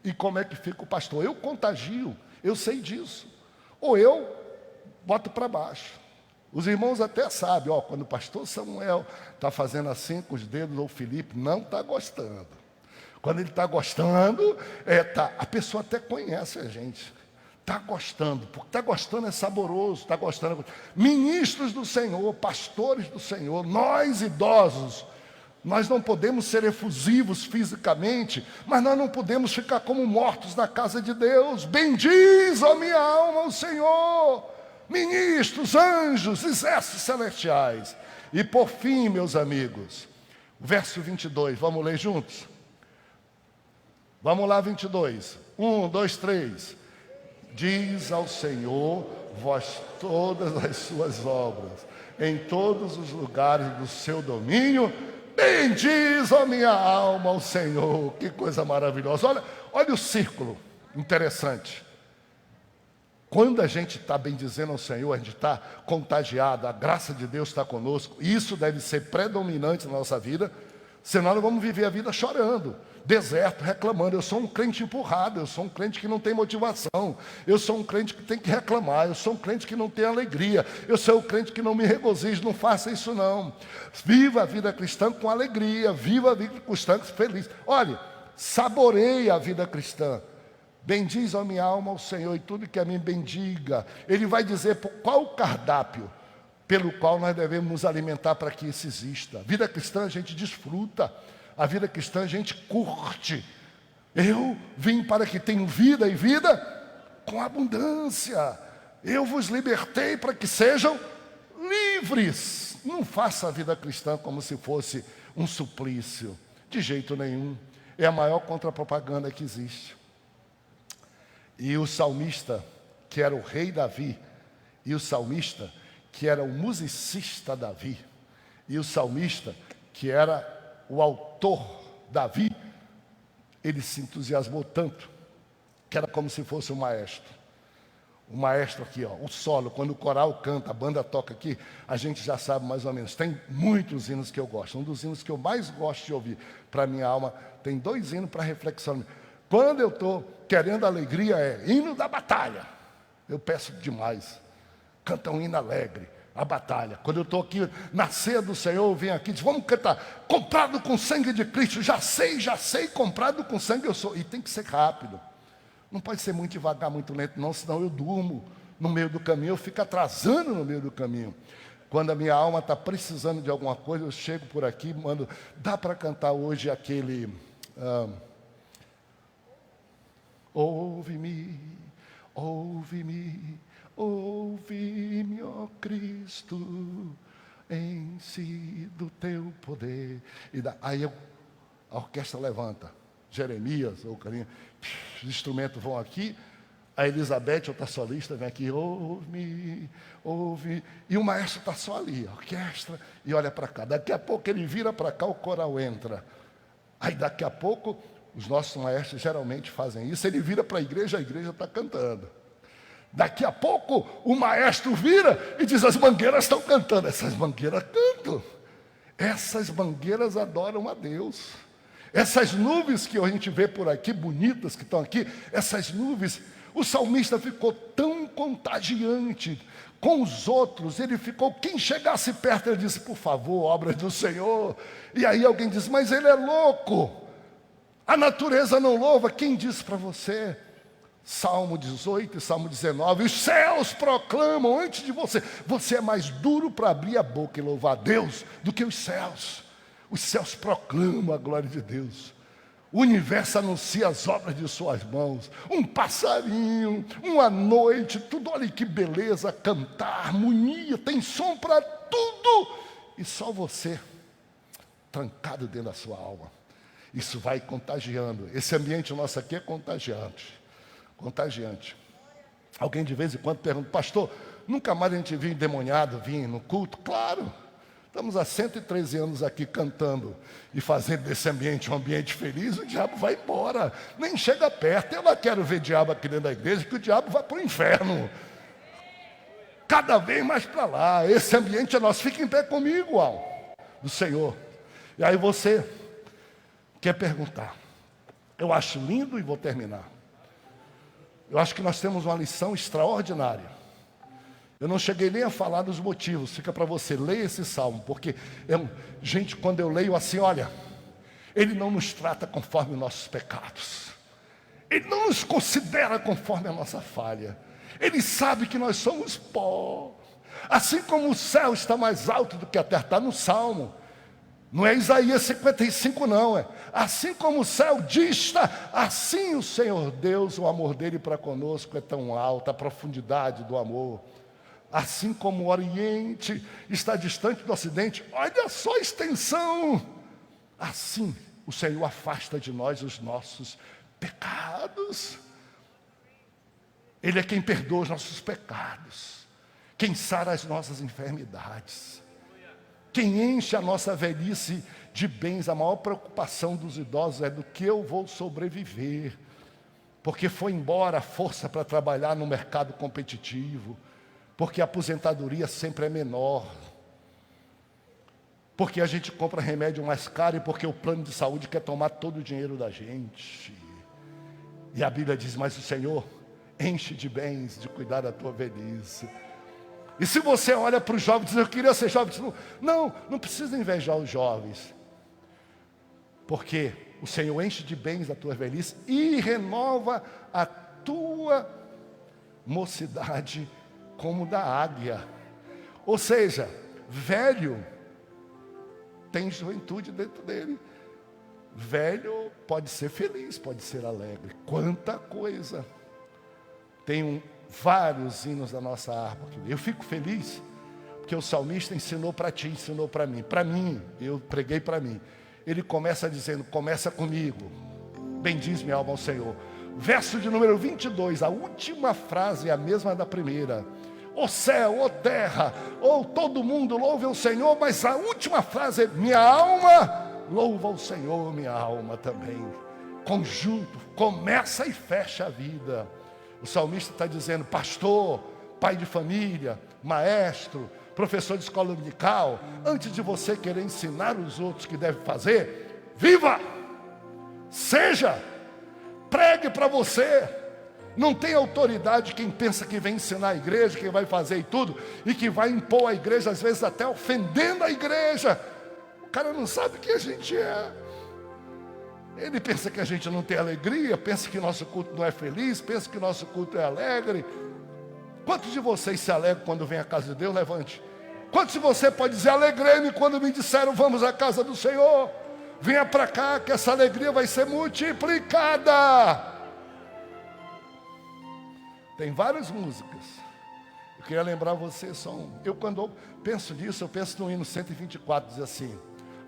E como é que fica o pastor? Eu contagio, eu sei disso. Ou eu boto para baixo. Os irmãos até sabem, ó, quando o pastor Samuel está fazendo assim com os dedos, ou o Felipe, não está gostando. Quando ele está gostando, a pessoa até conhece a gente. Está gostando, porque está gostando é saboroso, está gostando. Ministros do Senhor, pastores do Senhor, nós idosos, nós não podemos ser efusivos fisicamente, mas nós não podemos ficar como mortos na casa de Deus. Bendiz, ó minha alma, o Senhor. Ministros, anjos, exércitos celestiais. E por fim, meus amigos, verso 22, vamos ler juntos? Vamos lá, 22. 1, 2, 3. Diz ao Senhor, vós todas as suas obras, em todos os lugares do seu domínio, bendiz a minha alma ao Senhor. Que coisa maravilhosa. Olha o círculo interessante. Quando a gente está bendizendo ao Senhor, a gente está contagiado, a graça de Deus está conosco, e isso deve ser predominante na nossa vida, senão nós vamos viver a vida chorando, deserto, reclamando. Eu sou um crente empurrado, eu sou um crente que não tem motivação, eu sou um crente que tem que reclamar, eu sou um crente que não tem alegria, eu sou um crente que não me regozijo. Não faça isso não. Viva a vida cristã com alegria, viva a vida cristã feliz. Olhe, saboreie a vida cristã. Bendiz a minha alma ao Senhor, e tudo que a mim bendiga. Ele vai dizer qual o cardápio pelo qual nós devemos nos alimentar para que isso exista. A vida cristã a gente desfruta, a vida cristã a gente curte. Eu vim para que tenham vida e vida com abundância. Eu vos libertei para que sejam livres. Não faça a vida cristã como se fosse um suplício, de jeito nenhum. É a maior contra-propaganda que existe. E o salmista, que era o rei Davi, e o salmista, que era o musicista Davi, e o salmista, que era o autor Davi, ele se entusiasmou tanto, que era como se fosse um maestro. O maestro aqui, ó, o solo, quando o coral canta, a banda toca aqui, a gente já sabe mais ou menos. Tem muitos hinos que eu gosto. Um dos hinos que eu mais gosto de ouvir para a minha alma, tem 2 hinos para reflexão. Quando eu estou querendo alegria, é hino da batalha. Eu peço demais. Canta um hino alegre, a batalha. Quando eu estou aqui na ceia do Senhor, eu venho aqui e diz, vamos cantar, comprado com sangue de Cristo. Já sei, comprado com sangue eu sou. E tem que ser rápido. Não pode ser muito devagar, muito lento, não, senão eu durmo no meio do caminho, eu fico atrasando no meio do caminho. Quando a minha alma está precisando de alguma coisa, eu chego por aqui e mando, dá para cantar hoje aquele... ouve-me, ouve-me, ouve-me, ó Cristo, em si do teu poder. Aí a orquestra levanta, Jeremias, ou carinha, os instrumentos vão aqui, a Elizabeth, outra solista, vem aqui, ouve-me, ouve, e o maestro está só ali, a orquestra, e olha para cá. Daqui a pouco ele vira para cá, o coral entra. Aí daqui a pouco, os nossos maestros geralmente fazem isso, ele vira para a igreja está cantando. Daqui a pouco, o maestro vira e diz, as mangueiras estão cantando. Essas mangueiras cantam. Essas mangueiras adoram a Deus. Essas nuvens que a gente vê por aqui, bonitas que estão aqui, essas nuvens, o salmista ficou tão contagiante com os outros, ele ficou, quem chegasse perto, ele disse, por favor, obras do Senhor. E aí alguém diz, mas ele é louco, a natureza não louva. Quem disse para você? Salmo 18 e Salmo 19, os céus proclamam antes de você. Você é mais duro para abrir a boca e louvar a Deus do que os céus. Os céus proclamam a glória de Deus. O universo anuncia as obras de suas mãos. Um passarinho, uma noite, tudo, olha que beleza, cantar, harmonia, tem som para tudo. E só você, trancado dentro da sua alma. Isso vai contagiando. Esse ambiente nosso aqui é contagiante. Contagiante. Alguém de vez em quando pergunta, pastor, nunca mais a gente viu endemoniado vir no culto? Claro. Estamos há 113 anos aqui cantando e fazendo desse ambiente um ambiente feliz, o diabo vai embora, nem chega perto. Eu não quero ver diabo aqui dentro da igreja, que o diabo vai para o inferno. Cada vez mais para lá, esse ambiente é nosso. Fica em pé comigo, do Senhor. E aí você quer perguntar. Eu acho lindo e vou terminar. Eu acho que nós temos uma lição extraordinária. Eu não cheguei nem a falar dos motivos, fica para você, leia esse salmo, porque, gente, quando eu leio assim, olha, ele não nos trata conforme os nossos pecados, ele não nos considera conforme a nossa falha, ele sabe que nós somos pó, assim como o céu está mais alto do que a terra, está no salmo, não é Isaías 55 não, assim como o céu dista, assim o Senhor Deus, o amor dele para conosco é tão alto, a profundidade do amor. Assim como o Oriente está distante do Ocidente, olha só a extensão. Assim o Senhor afasta de nós os nossos pecados. Ele é quem perdoa os nossos pecados, quem sara as nossas enfermidades, quem enche a nossa velhice de bens. A maior preocupação dos idosos é do que eu vou sobreviver, porque foi embora a força para trabalhar no mercado competitivo, porque a aposentadoria sempre é menor, porque a gente compra remédio mais caro e porque o plano de saúde quer tomar todo o dinheiro da gente. E a Bíblia diz, mas o Senhor enche de bens, de cuidar da tua velhice. E se você olha para os jovens e diz, eu queria ser jovem, não precisa invejar os jovens, porque o Senhor enche de bens a tua velhice e renova a tua mocidade como da águia. Ou seja, velho tem juventude dentro dele. Velho pode ser feliz, pode ser alegre. Quanta coisa. Tem vários hinos da nossa harpa. Eu fico feliz porque o salmista ensinou para ti, ensinou para mim. Para mim, eu preguei para mim. Ele começa dizendo, começa comigo. Bendiz minha alma ao Senhor. Verso de número 22, a última frase é a mesma da primeira. Ó céu, ó terra, ou todo mundo louve o Senhor, mas a última frase é, minha alma louva o Senhor, minha alma também. Conjunto, começa e fecha a vida. O salmista está dizendo, pastor, pai de família, maestro, professor de escola dominical, antes de você querer ensinar os outros que devem fazer, viva, seja, pregue para você. Não tem autoridade quem pensa que vem ensinar a igreja, quem vai fazer e tudo, e que vai impor a igreja, às vezes até ofendendo a igreja. O cara não sabe quem a gente é. Ele pensa que a gente não tem alegria, pensa que nosso culto não é feliz, pensa que nosso culto é alegre. Quantos de vocês se alegram quando vem à casa de Deus? Levante. Quantos de você pode dizer, alegrei-me quando me disseram, vamos à casa do Senhor? Venha para cá que essa alegria vai ser multiplicada. Tem várias músicas. Eu queria lembrar você só um. Eu quando penso nisso, eu penso no hino 124, diz assim: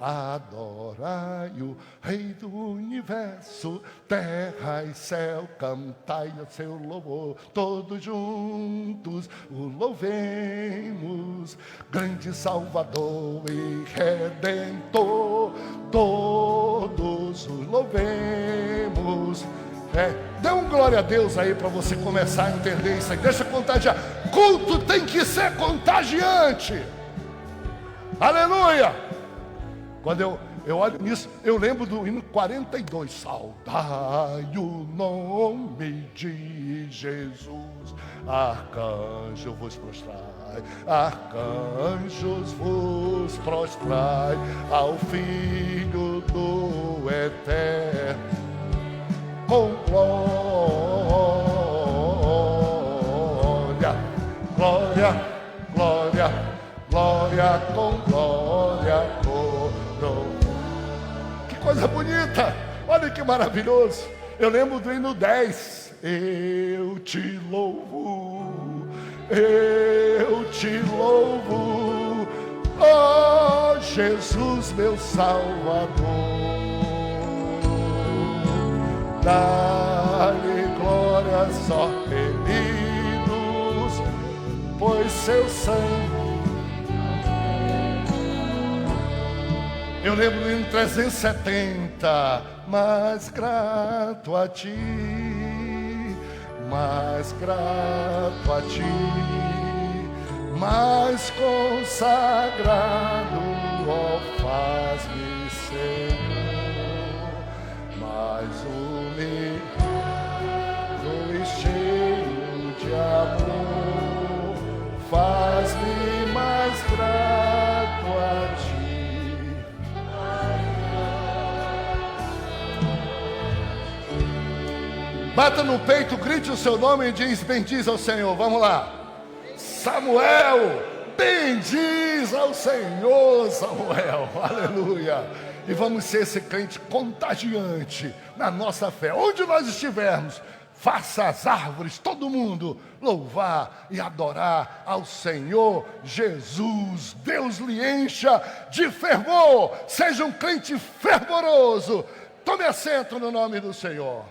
adorai o Rei do Universo, terra e céu, cantai o seu louvor, todos juntos o louvemos, grande Salvador e Redentor, todos o louvemos. Dê um glória a Deus aí para você começar a entender isso aí. Deixa eu contagiar. Culto tem que ser contagiante. Aleluia. Quando eu olho nisso, eu lembro do hino 42. Saudai o nome de Jesus, arcanjo vos prostrai, arcanjos vos prostrai, ao Filho do Eterno, com glória, glória, glória, glória, com glória, que coisa bonita, olha que maravilhoso. Eu lembro do hino 10. Eu te louvo, ó Jesus meu Salvador. Dá-lhe glória só remidos, pois seu sangue. Eu lembro em 370, mais grato a ti, mais grato a ti, mais consagrado, ó faz-me Senhor, mais humilde e cheio de amor, faz-me mais grato a ti. Bata no peito, grite o seu nome e diz, bendiz ao Senhor. Vamos lá. Samuel, bendiz ao Senhor, Samuel. Aleluia. E vamos ser esse crente contagiante na nossa fé. Onde nós estivermos, faça as árvores, todo mundo, louvar e adorar ao Senhor Jesus. Deus lhe encha de fervor. Seja um crente fervoroso. Tome assento no nome do Senhor.